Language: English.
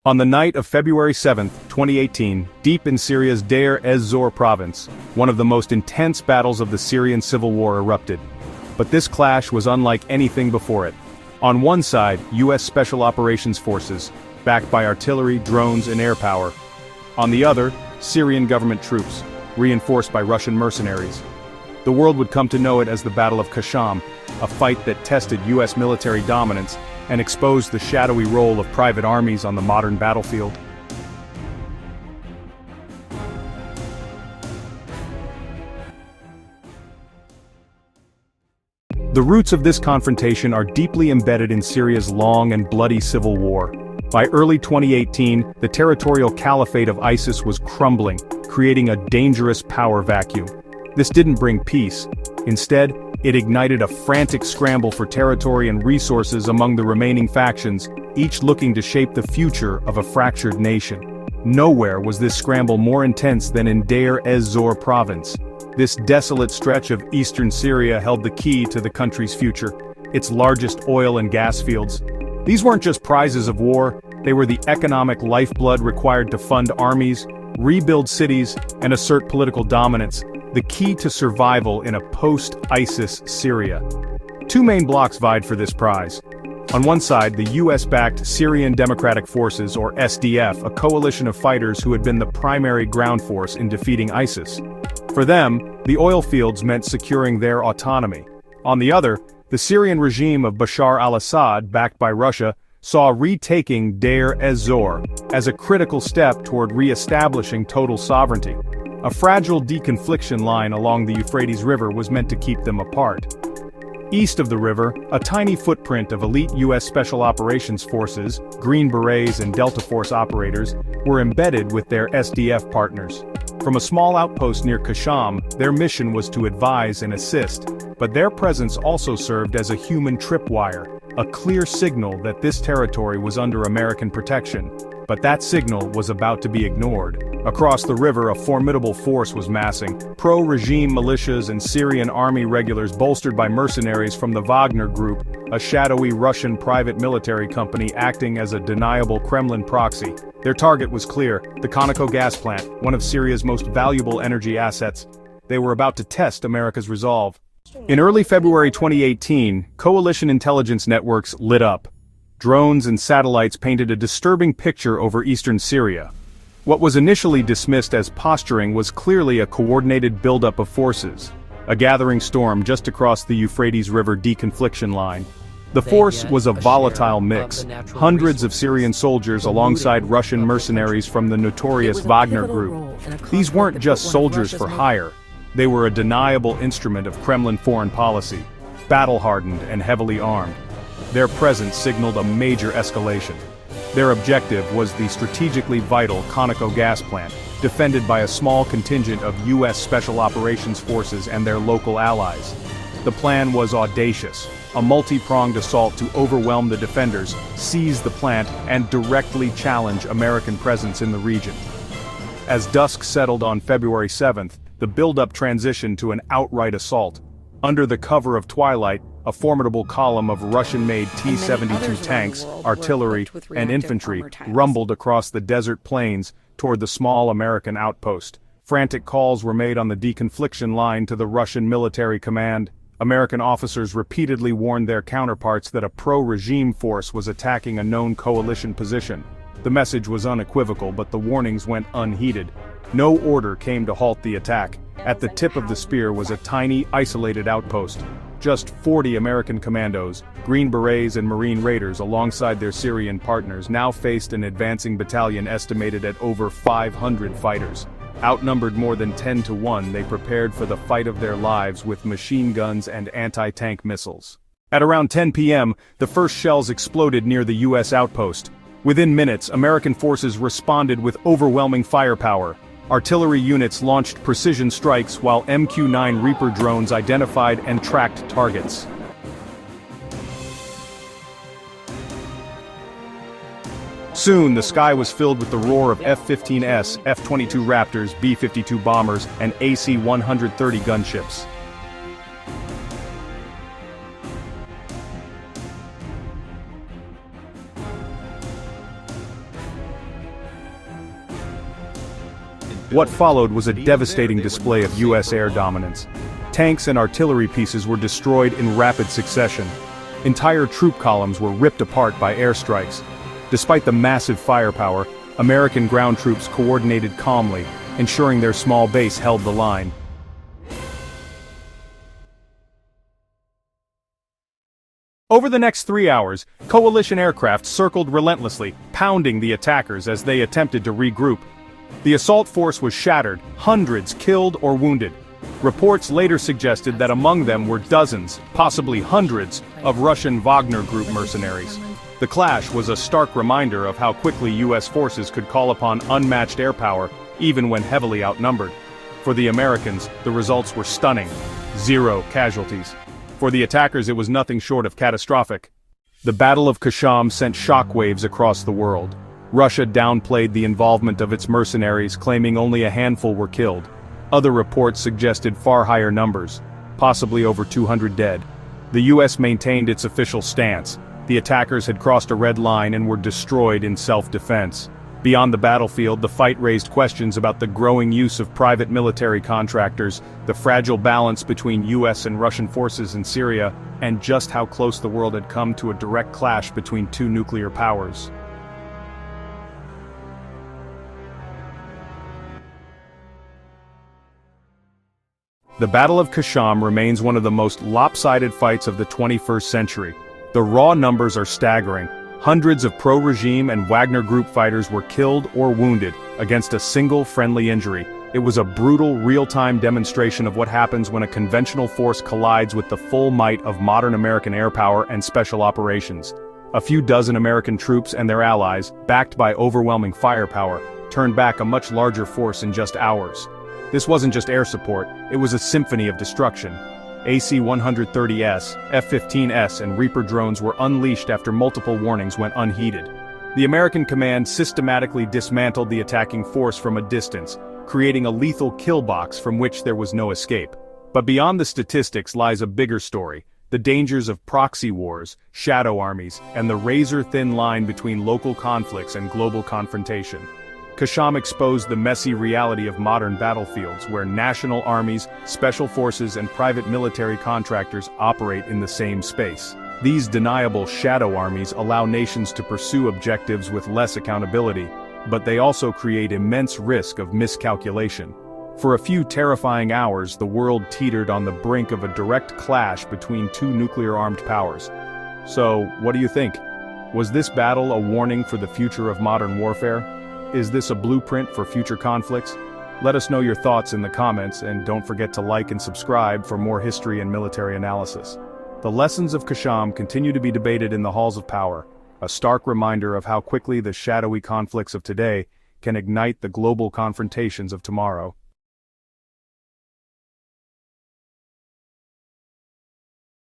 On the night of February 7, 2018, deep in Syria's Deir ez-Zor province, one of the most intense battles of the Syrian Civil War erupted. But this clash was unlike anything before it. On one side, U.S. Special Operations Forces, backed by artillery, drones, and air power. On the other, Syrian government troops, reinforced by Russian mercenaries. The world would come to know it as the Battle of Khasham, a fight that tested U.S. military dominance and exposed the shadowy role of private armies on the modern battlefield. The roots of this confrontation are deeply embedded in Syria's long and bloody civil war. By early 2018, the territorial caliphate of ISIS was crumbling, creating a dangerous power vacuum. This didn't bring peace. Instead, it ignited a frantic scramble for territory and resources among the remaining factions, each looking to shape the future of a fractured nation. Nowhere was this scramble more intense than in Deir ez-Zor province. This desolate stretch of eastern Syria held the key to the country's future, its largest oil and gas fields. These weren't just prizes of war, they were the economic lifeblood required to fund armies, rebuild cities, and assert political dominance, the key to survival in a post-ISIS Syria. Two main blocs vied for this prize. On one side, the US-backed Syrian Democratic Forces, or SDF, a coalition of fighters who had been the primary ground force in defeating ISIS. For them, the oil fields meant securing their autonomy. On the other, the Syrian regime of Bashar al-Assad, backed by Russia, saw retaking Deir ez-Zor as a critical step toward re-establishing total sovereignty. A fragile deconfliction line along the Euphrates River was meant to keep them apart. East of the river, a tiny footprint of elite U.S. Special Operations Forces, Green Berets and Delta Force operators, were embedded with their SDF partners. From a small outpost near Khasham, their mission was to advise and assist, but their presence also served as a human tripwire, a clear signal that this territory was under American protection. But that signal was about to be ignored. Across the river, a formidable force was massing, pro-regime militias and Syrian army regulars bolstered by mercenaries from the Wagner Group, a shadowy Russian private military company acting as a deniable Kremlin proxy. Their target was clear, the Conoco gas plant, one of Syria's most valuable energy assets. They were about to test America's resolve. In early February 2018, coalition intelligence networks lit up. Drones and satellites painted a disturbing picture over eastern Syria. What was initially dismissed as posturing was clearly a coordinated buildup of forces, a gathering storm just across the Euphrates River deconfliction line. The force was a volatile mix, hundreds of Syrian soldiers alongside Russian mercenaries from the notorious Wagner Group. These weren't just soldiers for hire, they were a deniable instrument of Kremlin foreign policy, battle-hardened and heavily armed. Their presence signaled a major escalation. Their objective was the strategically vital Conoco gas plant, defended by a small contingent of U.S. Special Operations Forces and their local allies. The plan was audacious, a multi-pronged assault to overwhelm the defenders, seize the plant, and directly challenge American presence in the region. As dusk settled on February 7th, the buildup transitioned to an outright assault. Under the cover of twilight, a formidable column of Russian-made T-72 tanks, artillery, and infantry rumbled across the desert plains toward the small American outpost. Frantic calls were made on the deconfliction line to the Russian military command. American officers repeatedly warned their counterparts that a pro-regime force was attacking a known coalition position. The message was unequivocal, but the warnings went unheeded. No order came to halt the attack. At the tip of the spear was a tiny, isolated outpost. Just 40 American commandos, Green Berets and Marine Raiders alongside their Syrian partners now faced an advancing battalion estimated at over 500 fighters. Outnumbered more than 10 to 1, they prepared for the fight of their lives with machine guns and anti-tank missiles. At around 10 p.m., the first shells exploded near the U.S. outpost. Within minutes, American forces responded with overwhelming firepower. Artillery units launched precision strikes while MQ-9 Reaper drones identified and tracked targets. Soon, the sky was filled with the roar of F-15S, F-22 Raptors, B-52 bombers, and AC-130 gunships. What followed was a devastating display of US air dominance. Tanks and artillery pieces were destroyed in rapid succession. Entire troop columns were ripped apart by airstrikes. Despite the massive firepower, American ground troops coordinated calmly, ensuring their small base held the line. Over the next 3 hours, coalition aircraft circled relentlessly, pounding the attackers as they attempted to regroup. The assault force was shattered, hundreds killed or wounded. Reports later suggested that among them were dozens, possibly hundreds, of Russian Wagner group mercenaries. The clash was a stark reminder of how quickly US forces could call upon unmatched air power, even when heavily outnumbered. For the Americans, the results were stunning. 0 casualties. For the attackers, it was nothing short of catastrophic. The Battle of Khasham sent shockwaves across the world. Russia downplayed the involvement of its mercenaries, claiming only a handful were killed. Other reports suggested far higher numbers, possibly over 200 dead. The US maintained its official stance. The attackers had crossed a red line and were destroyed in self-defense. Beyond the battlefield, the fight raised questions about the growing use of private military contractors, the fragile balance between US and Russian forces in Syria, and just how close the world had come to a direct clash between two nuclear powers. The Battle of Khasham remains one of the most lopsided fights of the 21st century. The raw numbers are staggering. Hundreds of pro-regime and Wagner group fighters were killed or wounded against a single friendly injury. It was a brutal, real-time demonstration of what happens when a conventional force collides with the full might of modern American air power and special operations. A few dozen American troops and their allies, backed by overwhelming firepower, turned back a much larger force in just hours. This wasn't just air support, it was a symphony of destruction. AC-130S, F-15S and Reaper drones were unleashed after multiple warnings went unheeded. The American command systematically dismantled the attacking force from a distance, creating a lethal kill box from which there was no escape. But beyond the statistics lies a bigger story: the dangers of proxy wars, shadow armies, and the razor-thin line between local conflicts and global confrontation. Khasham exposed the messy reality of modern battlefields where national armies, special forces and private military contractors operate in the same space. These deniable shadow armies allow nations to pursue objectives with less accountability, but they also create immense risk of miscalculation. For a few terrifying hours, the world teetered on the brink of a direct clash between two nuclear-armed powers. So, what do you think? Was this battle a warning for the future of modern warfare? Is this a blueprint for future conflicts? Let us know your thoughts in the comments, and don't forget to like and subscribe for more history and military analysis. The lessons of Khasham continue to be debated in the halls of power, a stark reminder of how quickly the shadowy conflicts of today can ignite the global confrontations of tomorrow.